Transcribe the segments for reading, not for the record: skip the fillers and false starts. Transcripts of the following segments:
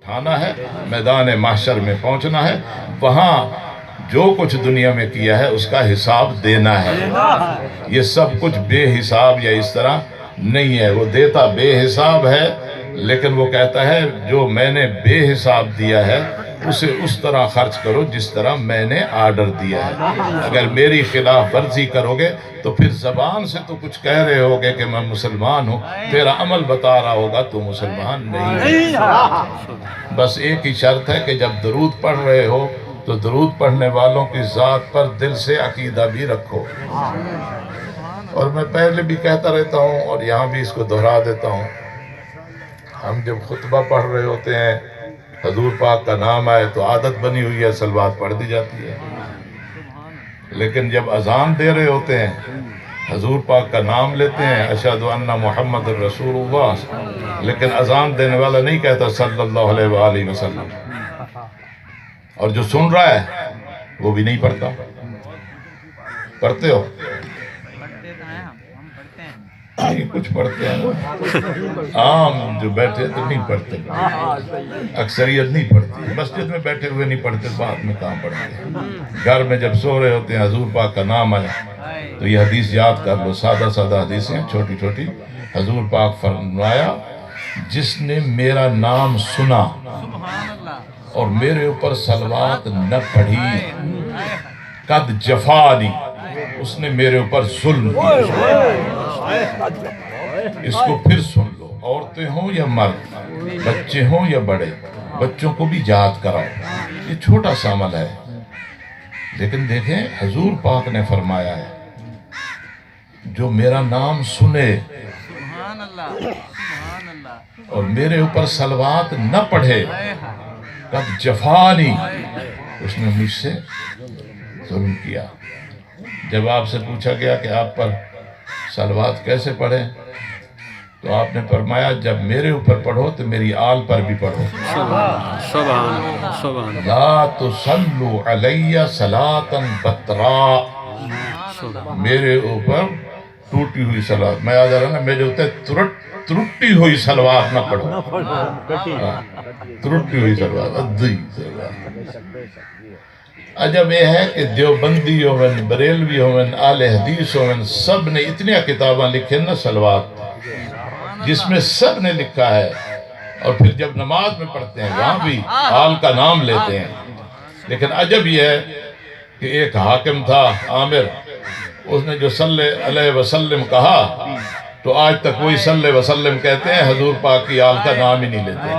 اٹھانا ہے، میدان محشر میں پہنچنا ہے، وہاں جو کچھ دنیا میں کیا ہے اس کا حساب دینا ہے۔ یہ سب کچھ بے حساب یا اس طرح نہیں ہے، وہ دیتا بے حساب ہے، لیکن وہ کہتا ہے جو میں نے بے حساب دیا ہے اسے اس طرح خرچ کرو جس طرح میں نے آرڈر دیا ہے۔ اگر میری خلاف ورزی کرو گے تو پھر زبان سے تو کچھ کہہ رہے ہوگے کہ میں مسلمان ہوں، تیرا عمل بتا رہا ہوگا تو مسلمان نہیں ہے۔ بس ایک ہی شرط ہے کہ جب درود پڑھ رہے ہو تو درود پڑھنے والوں کی ذات پر دل سے عقیدہ بھی رکھو۔ اور میں پہلے بھی کہتا رہتا ہوں اور یہاں بھی اس کو دہرا دیتا ہوں، ہم جب خطبہ پڑھ رہے ہوتے ہیں حضور پاک کا نام آئے تو عادت بنی ہوئی ہے صلوات پڑھ دی جاتی ہے، لیکن جب اذان دے رہے ہوتے ہیں حضور پاک کا نام لیتے ہیں اشہد ان محمد الرسول اللہ، لیکن اذان دینے والا نہیں کہتا صلی اللہ علیہ وآلہ وسلم، اور جو سن رہا ہے وہ بھی نہیں پڑھتا۔ پڑھتے ہو؟ نہیں، کچھ پڑھتے ہیں، عام جو بیٹھے تو نہیں پڑھتے، اکثریت نہیں پڑھتی، مسجد میں بیٹھے ہوئے نہیں پڑھتے، بعد میں کہاں پڑھتے، گھر میں جب سو رہے ہوتے ہیں حضور پاک کا نام آیا تو یہ حدیث یاد کر لو، سادہ سادہ حدیثیں چھوٹی چھوٹی۔ حضور پاک فرمایا جس نے میرا نام سنا اور میرے اوپر صلوات نہ پڑھی قد جفانی، اس نے میرے اوپر ظلم کیا۔ اس کو پھر سن لو، عورتیں ہوں یا مرد، بچے ہوں یا بڑے، بچوں کو بھی یاد کراؤ، یہ چھوٹا سا عمل ہے، لیکن دیکھیں حضور پاک نے فرمایا ہے جو میرا نام سنے اور میرے اوپر صلوات نہ پڑھے قد جفانی، اس نے مجھ سے ظلم کیا۔ جب آپ سے پوچھا گیا کہ آپ پر صلوات کیسے پڑھیں تو آپ نے فرمایا جب میرے اوپر پڑھو تو میری آل پر بھی پڑھو۔ لا تصلوا علی صلاة بطراء، میرے اوپر ٹوٹی ہوئی صلوات، میں آج رہا نا میرے اوپر ترٹی ہوئی صلوات نہ پڑھو، ترٹی ہوئی صلوات، ادھی صلوات۔ عجب یہ ہے کہ دیوبندی ہوئن، بریلوی ہوئن، اہل حدیث ہوئن، سب نے اتنی کتاباں لکھیں نا صلوات، جس میں سب نے لکھا ہے، اور پھر جب نماز میں پڑھتے ہیں وہاں بھی آل کا نام لیتے ہیں، لیکن عجب یہ ہے کہ ایک حاکم تھا عامر، اس نے جو صلی علیہ وسلم کہا تو آج تک وہی صلی اللہ علیہ وسلم کہتے ہیں، حضور پاک کی آل کا نام ہی نہیں لیتے۔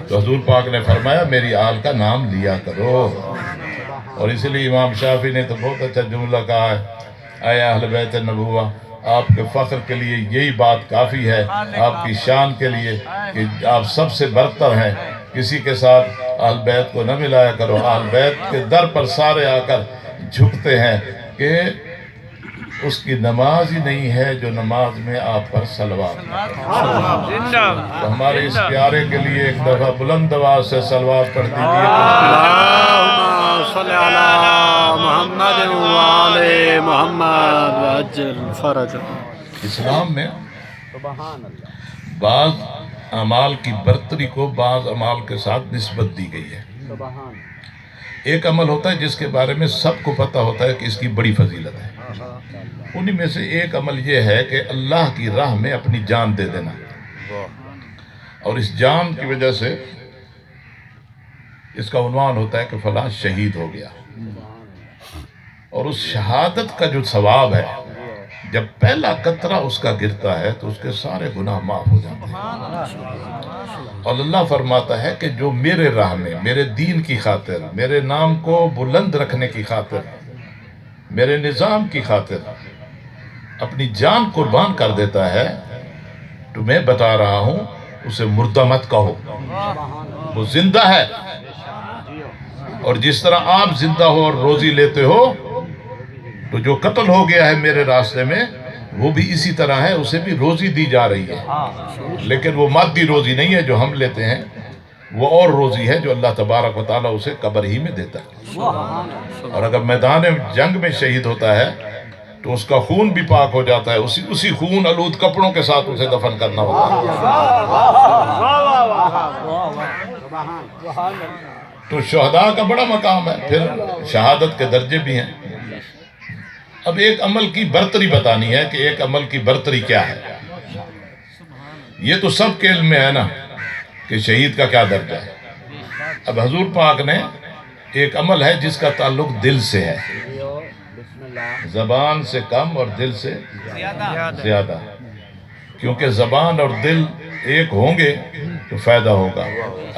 تو حضور پاک نے فرمایا میری آل کا نام لیا کرو، اور اسی لیے امام شافعی نے تو بہت اچھا جملہ کہا ہے، اے اہل بیت النبوہ، آپ کے فخر کے لیے یہی بات کافی ہے، آپ کی شان کے لیے کہ آپ سب سے برتر ہیں، کسی کے ساتھ اہل بیت کو نہ ملایا کرو۔ اہل بیت کے در پر سارے آ کر جھکتے ہیں کہ اس کی نماز ہی نہیں ہے جو نماز میں آپ پر صلوات پڑھے۔ تو ہمارے اس پیارے کے لیے ایک دفعہ بلند آواز سے صلوات پڑھ دیجیے۔ اللہم صلی علی محمد وعلی محمد وعجل فرج۔ اسلام میں بعض اعمال کی برتری کو بعض اعمال کے ساتھ نسبت دی گئی ہے۔ ایک عمل ہوتا ہے جس کے بارے میں سب کو پتہ ہوتا ہے کہ اس کی بڑی فضیلت ہے، انہی میں سے ایک عمل یہ ہے کہ اللہ کی راہ میں اپنی جان دے دینا، اور اس جان کی وجہ سے اس کا عنوان ہوتا ہے کہ فلاں شہید ہو گیا، اور اس شہادت کا جو ثواب ہے جب پہلا قطرہ اس کا گرتا ہے تو اس کے سارے گناہ معاف ہو جاتے ہیں۔ اور اللہ فرماتا ہے کہ جو میرے راہ میں، میرے دین کی خاطر، میرے نام کو بلند رکھنے کی خاطر، میرے نظام کی خاطر اپنی جان قربان کر دیتا ہے تو میں بتا رہا ہوں اسے مردہ مت کہو، وہ زندہ ہے، اور جس طرح آپ زندہ ہو اور روزی لیتے ہو تو جو قتل ہو گیا ہے میرے راستے میں وہ بھی اسی طرح ہے، اسے بھی روزی دی جا رہی ہے، لیکن وہ مادی روزی نہیں ہے جو ہم لیتے ہیں، وہ اور روزی ہے جو اللہ تبارک و تعالیٰ اسے قبر ہی میں دیتا ہے۔ اور اگر میدان جنگ میں شہید ہوتا ہے تو اس کا خون بھی پاک ہو جاتا ہے، اسی خون آلود کپڑوں کے ساتھ اسے دفن کرنا ہوتا ہے۔ تو شہداء کا بڑا مقام ہے، پھر شہادت کے درجے بھی ہیں۔ اب ایک عمل کی برتری بتانی ہے کہ ایک عمل کی برتری کیا ہے۔ یہ تو سب کے علم میں ہے نا کہ شہید کا کیا درجہ ہے۔ اب حضور پاک نے ایک عمل ہے جس کا تعلق دل سے ہے، زبان سے کم اور دل سے زیادہ، کیونکہ زبان اور دل ایک ہوں گے تو فائدہ ہوگا،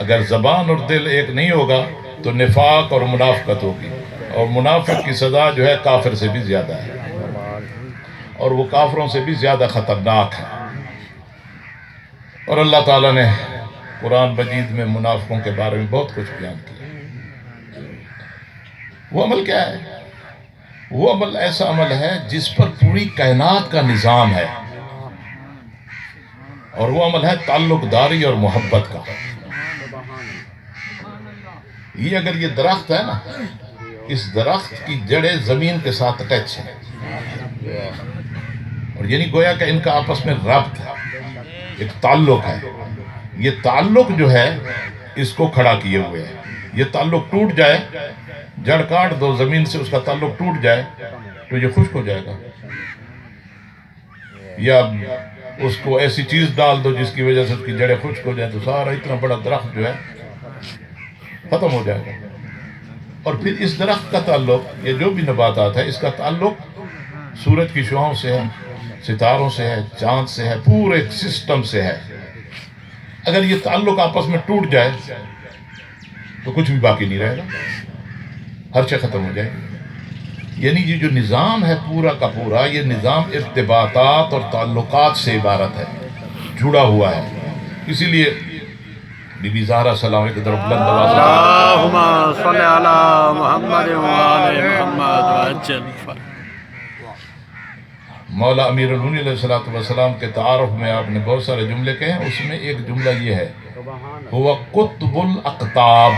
اگر زبان اور دل ایک نہیں ہوگا تو نفاق اور منافقت ہوگی، اور منافق کی سزا جو ہے کافر سے بھی زیادہ ہے، اور وہ کافروں سے بھی زیادہ خطرناک ہے۔ اور اللہ تعالیٰ نے قرآن مجید میں منافقوں کے بارے میں بہت کچھ بیان کیا۔ وہ عمل کیا ہے؟ وہ عمل ایسا عمل ہے جس پر پوری کائنات کا نظام ہے، اور وہ عمل ہے تعلق داری اور محبت کا۔ یہ اگر یہ درخت ہے نا، اس درخت کی جڑیں زمین کے ساتھ اٹیچ ہیں، اور یعنی گویا کہ ان کا آپس میں ربط ہے، ایک تعلق ہے۔ یہ تعلق جو ہے اس کو کھڑا کیے ہوئے ہے۔ یہ تعلق ٹوٹ جائے، جڑ کاٹ دو زمین سے، اس کا تعلق ٹوٹ جائے تو یہ خشک ہو جائے گا، یا اس کو ایسی چیز ڈال دو جس کی وجہ سے اس کی جڑیں خشک ہو جائیں تو سارا اتنا بڑا درخت جو ہے ختم ہو جائے گا۔ اور پھر اس درخت کا تعلق، یہ جو بھی نباتات ہے، اس کا تعلق سورج کی شعاؤں سے ہے، ستاروں سے ہے، چاند سے ہے، پورے سسٹم سے ہے۔ اگر یہ تعلق آپس میں ٹوٹ جائے تو کچھ بھی باقی نہیں رہے گا، ہر شے ختم ہو جائے گی۔ یعنی یہ جو نظام ہے پورا کا پورا، یہ نظام ارتباطات اور تعلقات سے عبارت ہے، جڑا ہوا ہے۔ اسی لیے بی بی زہرا سلام کی طرف بلند آواز سے اللہم صلی علی محمد وآل محمد وعجل فرج۔ مولا امیر المومنین علیہ السلام کے تعارف میں آپ نے بہت سارے جملے کہے ہیں، اس میں ایک جملہ یہ ہے، ہوا قطب الاقطاب،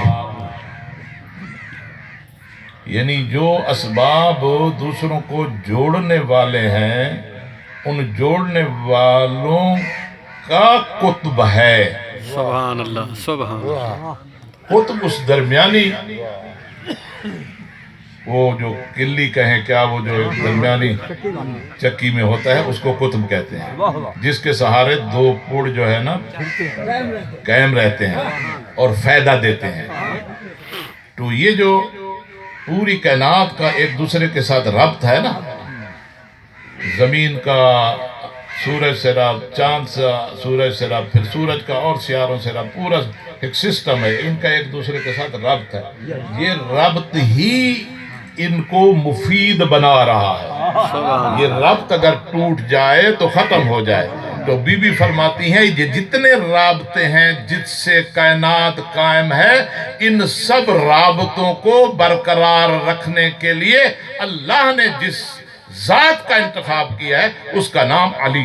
یعنی جو اسباب دوسروں کو جوڑنے والے ہیں ان جوڑنے والوں کا قطب ہے۔ سبحان اللہ، سبحان اللہ۔ قطب اس درمیانی، وہ جو قلی کہیں کیا، وہ جو درمیانی چکی میں ہوتا ہے اس کو قطب کہتے ہیں، جس کے سہارے دو پوڑ جو ہے نا قائم رہتے ہیں اور فائدہ دیتے ہیں۔ تو یہ جو پوری کائنات کا ایک دوسرے کے ساتھ ربط ہے نا، زمین کا سورج سے ربط، چاند سے سورج سے ربط، پھر سورج کا اور سیاروں سے ربط، پورا ایک سسٹم ہے، ان کا ایک دوسرے کے ساتھ ربط ہے۔ یہ ربط ہی ان کو مفید بنا رہا ہے۔ یہ ربط اگر ٹوٹ جائے تو ختم ہو جائے۔ تو بی بی فرماتی ہیں یہ جتنے رابطے ہیں جس سے کائنات قائم ہے، ان سب رابطوں کو برقرار رکھنے کے لیے اللہ نے جس ذات کا انتخاب کیا ہے اس کا نام علی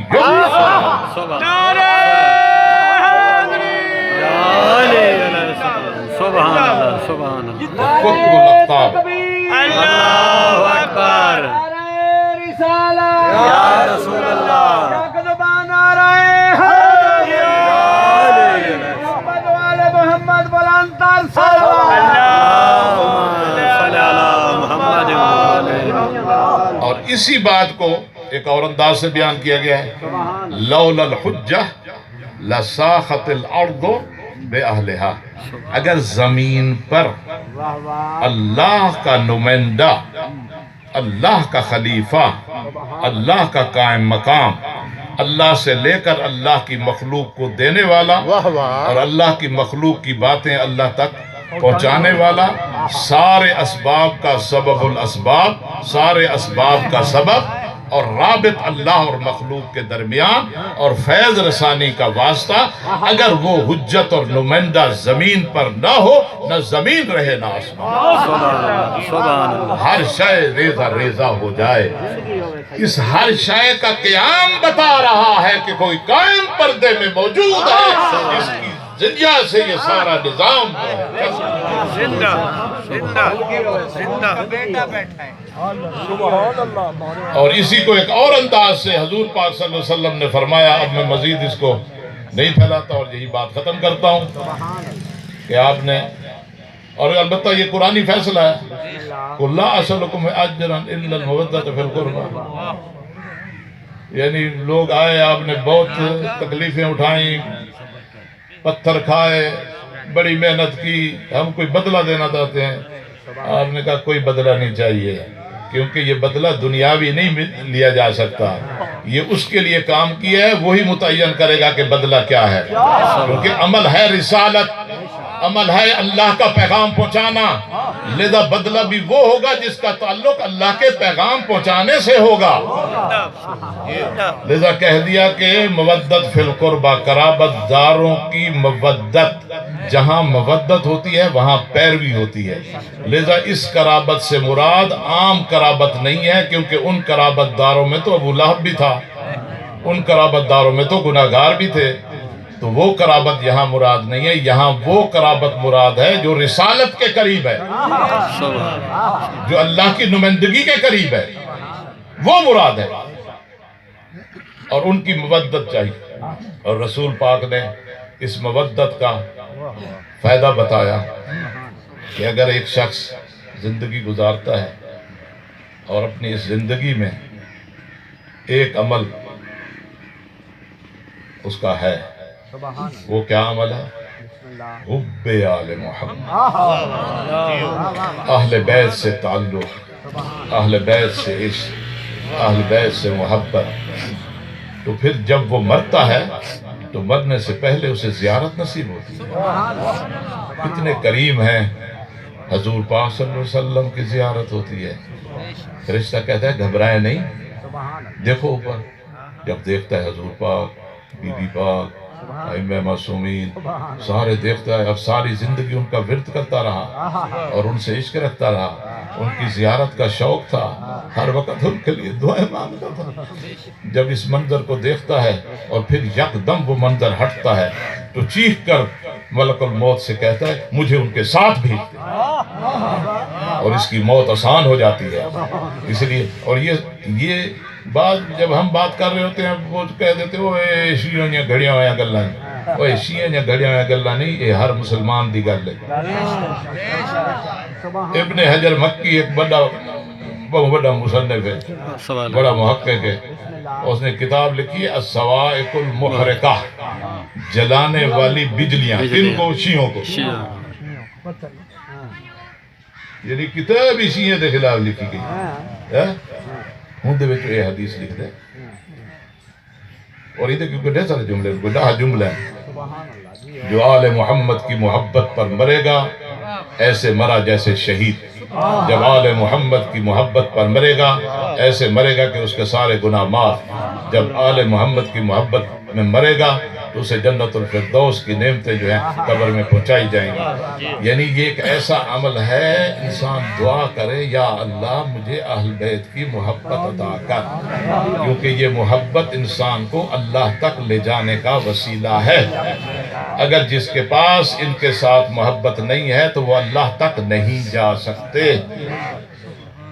سبحان اللہ، سبحان اللہ۔ قطب الاقطاب۔ اللہ اکبر، یا رسول اللہ۔ اور اسی بات کو ایک اور انداز سے بیان کیا گیا ہے، لولا الحجہ لساخت الارض بأہلہا، اگر زمین پر اللہ کا نمائندہ، اللہ کا خلیفہ، اللہ کا قائم مقام، اللہ سے لے کر اللہ کی مخلوق کو دینے والا اور اللہ کی مخلوق کی باتیں اللہ تک پہنچانے والا، سارے اسباب کا سبب الاسباب، سارے اسباب کا سبب اور رابط اللہ اور مخلوق کے درمیان اور فیض رسانی کا واسطہ، اگر وہ حجت اور نمائندہ زمین پر نہ ہو، نہ زمین رہے نہ آسمان، ہر شے ریزہ ریزہ ہو جائے۔ اس ہر شے کا قیام بتا رہا ہے کہ کوئی قائم پردے میں موجود ہے، اس کی زندہ سے یہ سارا نظام زندہ زندہ زندہ بیٹا بیٹھا ہے۔ اور اسی کو ایک اور انداز سے حضور پاک صلی اللہ علیہ وسلم نے فرمایا، اب میں مزید اس کو نہیں پھیلاتا اور یہی بات ختم کرتا ہوں۔ کہ آپ نے، اور البتہ یہ قرآنی فیصلہ ہے، قُلْ لَا أَسْأَلُكُمْ أَجْرًا إِلَّا الْمَوَدَّةَ فِي الْقُرْبَى، یعنی لوگ آئے، آپ نے بہت تکلیفیں اٹھائیں، پتھر کھائے، بڑی محنت کی، ہم کوئی بدلہ دینا چاہتے ہیں۔ آپ نے کہا کوئی بدلہ نہیں چاہیے، کیونکہ یہ بدلہ دنیاوی نہیں لیا جا سکتا، یہ اس کے لیے کام کیا ہے وہی متعین کرے گا کہ بدلہ کیا ہے، کیونکہ عمل ہے رسالت، عمل ہے اللہ کا پیغام پہنچانا، لذا بدلہ بھی وہ ہوگا جس کا تعلق اللہ کے پیغام پہنچانے سے ہوگا۔ لذا کہہ دیا کہ مودت فی القربہ، قرابت داروں کی مودت، جہاں مودت ہوتی ہے وہاں پیروی ہوتی ہے۔ لذا اس قرابت سے مراد عام قرابت نہیں ہے، کیونکہ ان قرابت داروں میں تو ابو لہب بھی تھا، ان قرابت داروں میں تو گناہگار بھی تھے، تو وہ قرابت یہاں مراد نہیں ہے، یہاں وہ قرابت مراد ہے جو رسالت کے قریب ہے، جو اللہ کی نمائندگی کے قریب ہے، وہ مراد ہے، اور ان کی مودت چاہیے۔ اور رسول پاک نے اس مودت کا فائدہ بتایا کہ اگر ایک شخص زندگی گزارتا ہے اور اپنی اس زندگی میں ایک عمل اس کا ہے، وہ کیا عمل ہے؟ حب آل محمد، اہل بیت سے تعلق، اہل بیت سے عشق، اہل بیت سے محبت، تو پھر جب وہ مرتا ہے تو مرنے سے پہلے اسے زیارت نصیب ہوتی ہے۔ کتنے کریم ہیں، حضور پاک صلی اللہ علیہ وسلم کی زیارت ہوتی ہے، فرشتہ کہتا ہے گھبرائے نہیں، دیکھو اوپر، جب دیکھتا ہے حضور پاک، بی بی پاک، ائمہ معصومین، سارے دیکھتا ہے، اب ساری زندگی ان کا ورد کرتا رہا اور ان سے عشق رکھتا رہا، ان کی زیارت کا شوق تھا، ہر وقت ان کے لیے دعائیں مانگتا تھا۔ جب اس منظر کو دیکھتا ہے اور پھر یکدم وہ منظر ہٹتا ہے تو چیخ کر ملک الموت سے کہتا ہے مجھے ان کے ساتھ بھیج دے، اور اس کی موت آسان ہو جاتی ہے۔ اس لیے، اور یہ بات جب ہم بات کر رہے ہوتے ہیں وہ کہہ دیتے ہو اے شیعوں نے گھڑیاں ہویا گلاں، اوے شیعوں نے گھڑیاں ہویا گلاں نہیں، یہ ہر مسلمان دی گل ہے۔ ابن حجر مکی ایک بہت بڑا مصنف ہے، بڑا محقق ہے، اس نے کتاب لکھی ہے الصواعق المحرقہ، جلانے والی بجلیاں، کن کو؟ شیعوں کو، یعنی کتاب ہی شیعہ دے خلاف لکھی گئی ہے، ہوں دے وچ یہ حدیث لکھ دے، اور یہ کیونکہ ڈھیر سارے جملے ہیں، بڑا جملہ ہے، جو آل محمد کی محبت پر مرے گا ایسے مرا جیسے شہید، جب آل محمد کی محبت پر مرے گا ایسے مرے گا کہ اس کے سارے گناہ معاف، جب آل محمد کی محبت میں مرے گا تو اسے جنت الفردوس کی نعمتیں جو ہیں قبر میں پہنچائی جائیں گی۔ یعنی یہ ایک ایسا عمل ہے، انسان دعا کرے یا اللہ مجھے اہل بیت کی محبت عطا کر، کیونکہ یہ محبت انسان کو اللہ تک لے جانے کا وسیلہ ہے۔ اگر جس کے پاس ان کے ساتھ محبت نہیں ہے تو وہ اللہ تک نہیں جا سکتے۔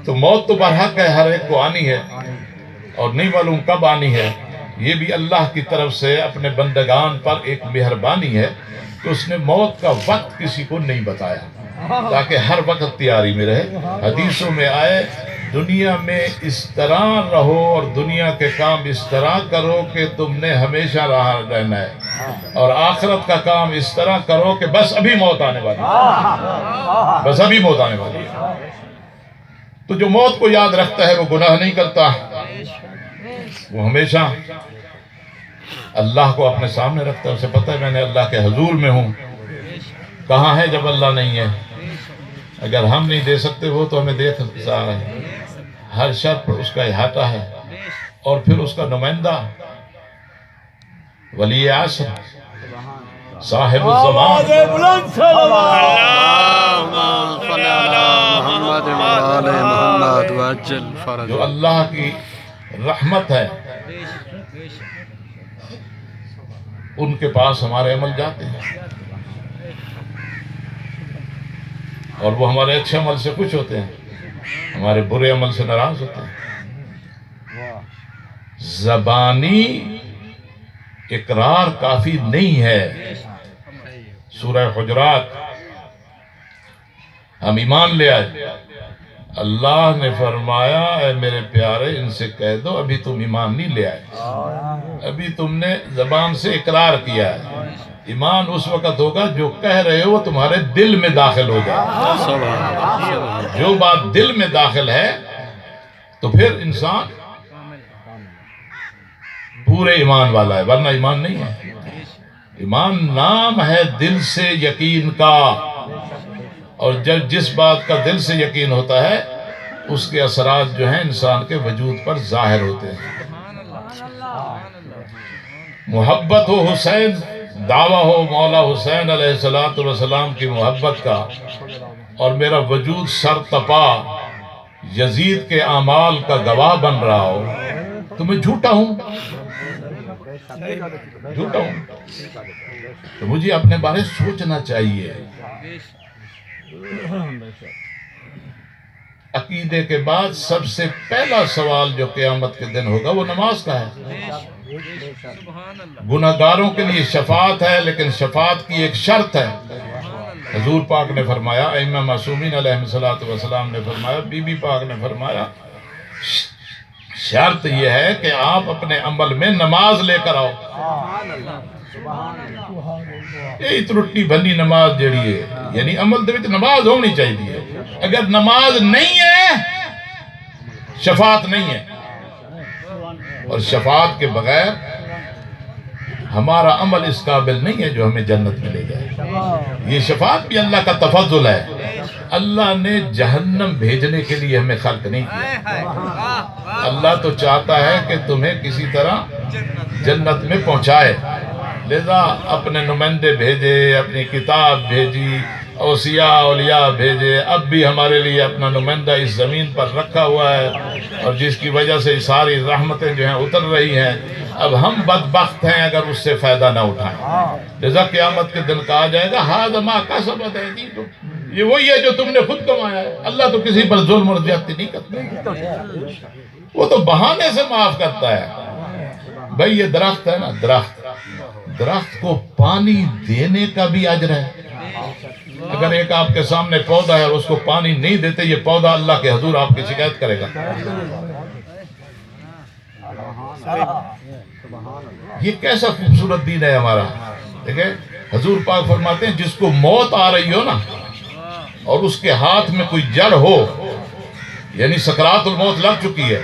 تو موت تو برحق ہے، ہر ایک کو آنی ہے، اور نہیں معلوم کب آنی ہے۔ یہ بھی اللہ کی طرف سے اپنے بندگان پر ایک مہربانی ہے کہ اس نے موت کا وقت کسی کو نہیں بتایا تاکہ ہر وقت تیاری میں رہے۔ حدیثوں میں آئے دنیا میں اس طرح رہو اور دنیا کے کام اس طرح کرو کہ تم نے ہمیشہ رہنا ہے، اور آخرت کا کام اس طرح کرو کہ بس ابھی موت آنے والی ہے، بس ابھی موت آنے والی ہے۔ تو جو موت کو یاد رکھتا ہے وہ گناہ نہیں کرتا، وہ ہمیشہ اللہ کو اپنے سامنے رکھتا ہے، اسے پتہ ہے میں نے اللہ کے حضور میں ہوں۔ کہاں ہے جب اللہ نہیں ہے؟ اگر ہم نہیں دے سکتے وہ تو ہمیں دے سکتا ہے، ہر شرط پر اس کا احاطہ ہے، اور پھر اس کا نمائندہ ولی عصر صاحب الزمان، جو اللہ کی رحمت ہے، ان کے پاس ہمارے عمل جاتے ہیں اور وہ ہمارے اچھے عمل سے خوش ہوتے ہیں، ہمارے برے عمل سے ناراض ہوتے ہیں۔ زبانی اقرار کافی نہیں ہے۔ سورہ حجرات ہم ایمان لے آئے۔ اللہ نے فرمایا اے میرے پیارے ان سے کہہ دو ابھی تم ایمان نہیں لے آئے، ابھی تم نے زبان سے اقرار کیا ہے۔ ایمان اس وقت ہوگا جو کہہ رہے ہو وہ تمہارے دل میں داخل ہو جائے۔ جو بات دل میں داخل ہے تو پھر انسان پورے ایمان والا ہے، ورنہ ایمان نہیں ہے۔ ایمان نام ہے دل سے یقین کا، اور جب جس بات کا دل سے یقین ہوتا ہے اس کے اثرات جو ہیں انسان کے وجود پر ظاہر ہوتے ہیں۔ محبت ہو حسین، دعویٰ ہو مولا حسین علیہ السلام کی محبت کا، اور میرا وجود سر تپا یزید کے اعمال کا گواہ بن رہا ہو تو میں جھوٹا ہوں، جھوٹا ہوں۔ تو مجھے اپنے بارے سوچنا چاہیے۔ عقیدے کے بعد سب سے پہلا سوال جو قیامت کے دن ہوگا وہ نماز کا ہے۔ گناہگاروں کے لیے شفاعت ہے، لیکن شفاعت کی ایک شرط ہے۔ حضور پاک نے فرمایا، ائمہ معصومین علیہ السلام نے فرمایا، بی بی پاک نے فرمایا، شرط یہ ہے کہ آپ اپنے عمل میں نماز لے کر آؤ۔ یہ ترٹی بھلی نماز جڑی ہے، یعنی عمل دے وچ نماز ہونی چاہیے۔ اگر نماز نہیں ہے شفاعت نہیں ہے، اور شفاعت کے بغیر ہمارا عمل اس قابل نہیں ہے جو ہمیں جنت میں لے جائے۔ یہ شفاعت بھی اللہ کا تفضل ہے۔ اللہ نے جہنم بھیجنے کے لیے ہمیں خلق نہیں کیا۔ اللہ تو چاہتا ہے کہ تمہیں کسی طرح جنت میں پہنچائے، لذا اپنے نمائندے بھیجے، اپنی کتاب بھیجی، اوصیاء اولیاء بھیجے۔ اب بھی ہمارے لیے اپنا نمائندہ اس زمین پر رکھا ہوا ہے، اور جس کی وجہ سے ساری رحمتیں جو ہیں اتر رہی ہیں۔ اب ہم بدبخت ہیں اگر اس سے فائدہ نہ اٹھائیں، لذا قیامت کے دن کہا جائے گا ھذا ما کسبت ایدیکم، یہ وہی ہے جو تم نے خود کمایا ہے۔ اللہ تو کسی پر ظلم اور زیادتی نہیں کرتا، وہ تو بہانے سے معاف کرتا ہے۔ بھئی یہ درخت ہے نا، درخت کو پانی دینے کا بھی اجر ہے۔ اگر ایک آپ کے سامنے پودا ہے اور اس کو پانی نہیں دیتے، یہ پودا اللہ کے حضور آپ کی شکایت کرے گا۔ یہ کیسا خوبصورت دین ہے ہمارا۔ دیکھیں حضور پاک فرماتے ہیں جس کو موت آ رہی ہو نا اور اس کے ہاتھ میں کوئی جڑ ہو، یعنی سکرات الموت لگ چکی ہے،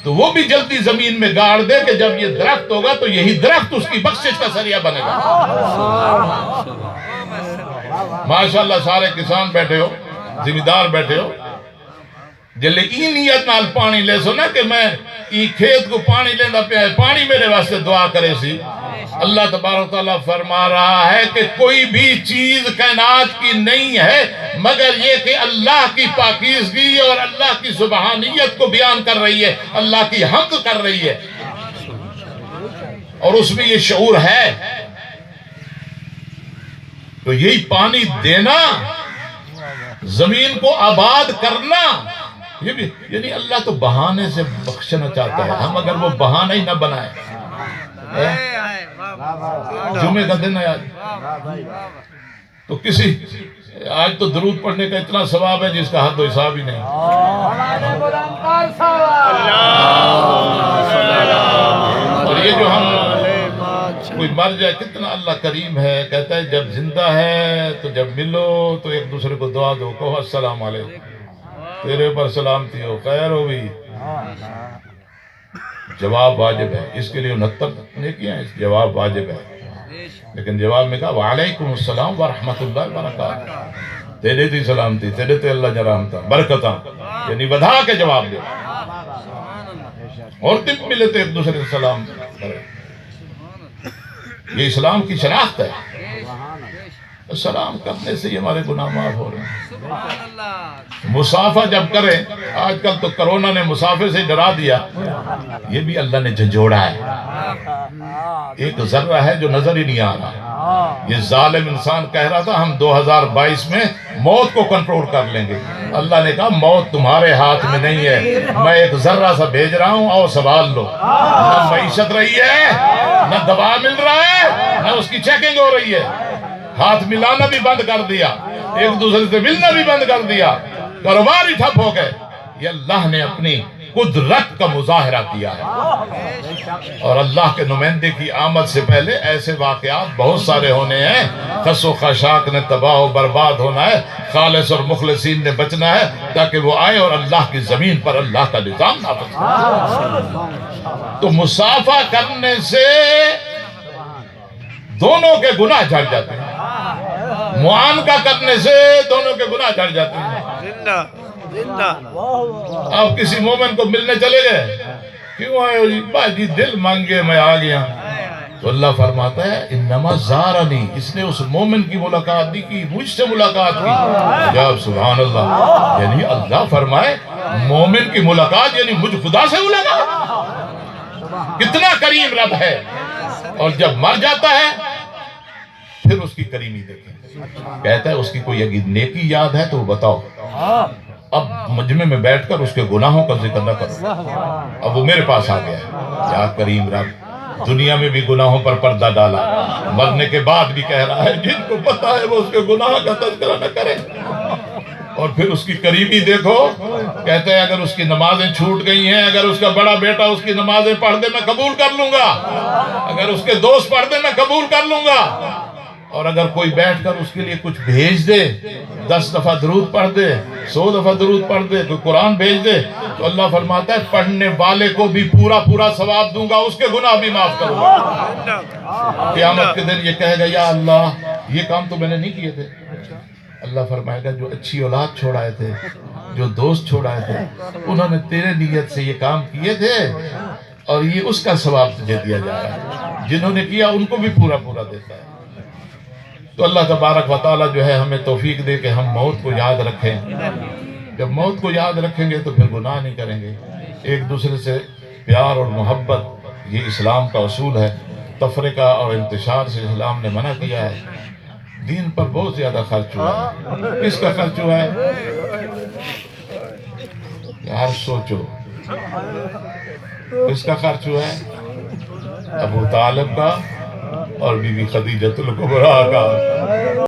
تو وہ بھی جلدی زمین میں گاڑ دے کہ جب یہ درخت ہوگا تو یہی درخت اس کی بخشش کا ذریعہ بنے گا۔ ماشاءاللہ سارے کسان بیٹھے ہو، ذمہ دار بیٹھے ہو، جلے این نیت نال پانی لے سو نا کہ میں ای کھیت کو پانی لینا پہ ہے، پانی میرے واسطے دعا کرے سی۔ اللہ تبارک تعالیٰ فرما رہا ہے کہ کوئی بھی چیز کائنات کی نہیں ہے مگر یہ کہ اللہ کی پاکیزگی اور اللہ کی سبحانیت کو بیان کر رہی ہے، اللہ کی حمد کر رہی ہے، اور اس میں یہ شعور ہے۔ تو یہی پانی دینا، زمین کو آباد کرنا، یہ بھی یعنی اللہ تو بہانے سے بخشنا چاہتا ہے۔ ہم اگر وہ بہانہ ہی نہ بنائیں، جمعے کا دن ہے آج، تو کسی آج تو درود پڑھنے کا اتنا ثواب ہے جس کا حد و حساب ہی نہیں۔ اور یہ جو ہم کوئی مر جائے، کتنا اللہ کریم ہے، کہتا ہے جب زندہ ہے تو جب ملو تو ایک دوسرے کو دعا دو، کہو السلام علیکم، تیرے پر سلامتی ہو، خیر ہو بھی۔ جواب واجب ہے، اس کے لیے 69 نیکیاں ہیں، جواب واجب ہے، لیکن جواب میں کہا وعلیکم السلام ورحمت اللہ وبرکاتہ، تیرے تھی سلامتی، تیرے تے اللہ جرامتا برکتاں، یعنی بدھا کے جواب دے، اور تم ملے تو ایک دوسرے سے سلام کرے۔ یہ اسلام کی شناخت ہے۔ سلام کرنے سے ہی ہمارے گناہ معاف ہو رہے ہیں۔ مسافہ جب کریں، آج کل تو کرونا نے مسافے سے ڈرا دیا، یہ بھی اللہ نے جھنجھوڑا ہے۔ ایک ذرہ ہے جو نظر ہی نہیں آ رہا۔ یہ ظالم انسان کہہ رہا تھا ہم 2022 میں موت کو کنٹرول کر لیں گے، اللہ نے کہا موت تمہارے ہاتھ میں نہیں ہے، میں ایک ذرہ سا بھیج رہا ہوں، اور سنبھال لو۔ نہ معیشت رہی ہے، نہ دوا مل رہا ہے، نہ اس کی چیکنگ ہو رہی ہے، ہاتھ ملانا بھی بند کر دیا، ایک دوسرے سے ملنا بھی بند کر دیا، کاروبار ہی ٹھپ ہو گئے۔ یہ اللہ نے اپنی قدرت کا مظاہرہ کیا ہے، اور اللہ کے نمائندے کی آمد سے پہلے ایسے واقعات بہت سارے ہونے ہیں۔ خس و خاشاک نے تباہ و برباد ہونا ہے، خالص اور مخلصین نے بچنا ہے، تاکہ وہ آئیں اور اللہ کی زمین پر اللہ کا نظام نافذ کریں۔ تو مصافحہ کرنے سے دونوں کے گناہ جھڑ جاتے ہیں، معانقہ کرنے سے دونوں کے گناہ جھڑ جاتے ہیں۔ زندہ زندہ آپ کسی مومن کو ملنے چلے گئے، کیوں آئے ہو جی؟ بھائی دل مانگے میں آ گیا۔ تو اللہ فرماتا ہے انما زارنی، اس نے اس مومن کی ملاقات نہیں کی، مجھ سے ملاقات کی۔ جب سبحان اللہ، یعنی اللہ فرمائے مومن کی ملاقات یعنی مجھ خدا سے ملاقات، کتنا کریم رب ہے۔ اور جب مر جاتا ہے پھر اس کی کریمی دیکھیں، کہتا ہے اس کی کوئی اگر نیکی یاد ہے تو وہ بتاؤ، اب مجمع میں بیٹھ کر اس کے گناہوں کا ذکر نہ کرو، اب وہ میرے پاس آ گیا ہے۔ یا کریم رب، دنیا میں بھی گناہوں پر پردہ ڈالا، مرنے کے بعد بھی کہہ رہا ہے جن کو پتہ ہے وہ اس کے گناہ کا تذکرہ نہ کریں۔ اور پھر اس کی کریمی دیکھو، کہتے ہیں اگر اس کی نمازیں چھوٹ گئی ہیں، اگر اس کا بڑا بیٹا اس کی نمازیں پڑھ دے میں قبول کر لوں گا، اگر اس کے دوست پڑھ دے میں قبول کر لوں گا، اور اگر کوئی بیٹھ کر اس کے لیے کچھ بھیج دے، 10 دفعہ درود پڑھ دے، 100 دفعہ درود پڑھ دے، کوئی قرآن بھیج دے، تو اللہ فرماتا ہے پڑھنے والے کو بھی پورا پورا ثواب دوں گا، اس کے گناہ بھی معاف کروں گا۔ قیامت کے دن یہ کہے گا یا اللہ یہ کام تو میں نے نہیں کیے تھے۔ اللہ فرمائے گا جو اچھی اولاد چھوڑائے تھے، جو دوست چھوڑائے تھے، انہوں نے تیرے نیت سے یہ کام کیے تھے، اور یہ اس کا ثواب تجھے دیا جا رہا ہے، جنہوں نے کیا ان کو بھی پورا پورا دیتا ہے۔ تو اللہ تبارک و تعالیٰ جو ہے ہمیں توفیق دے کہ ہم موت کو یاد رکھیں۔ جب موت کو یاد رکھیں گے تو پھر گناہ نہیں کریں گے۔ ایک دوسرے سے پیار اور محبت یہ اسلام کا اصول ہے۔ تفرقہ اور انتشار سے اسلام نے منع کیا ہے۔ دین پر بہت زیادہ خرچ ہوا ہے۔ کس کا خرچ ہوا ہے یار سوچو، کس کا خرچ ہوا ہے؟ ابو طالب کا اور بی بی خدیجہ الکبریٰ کا۔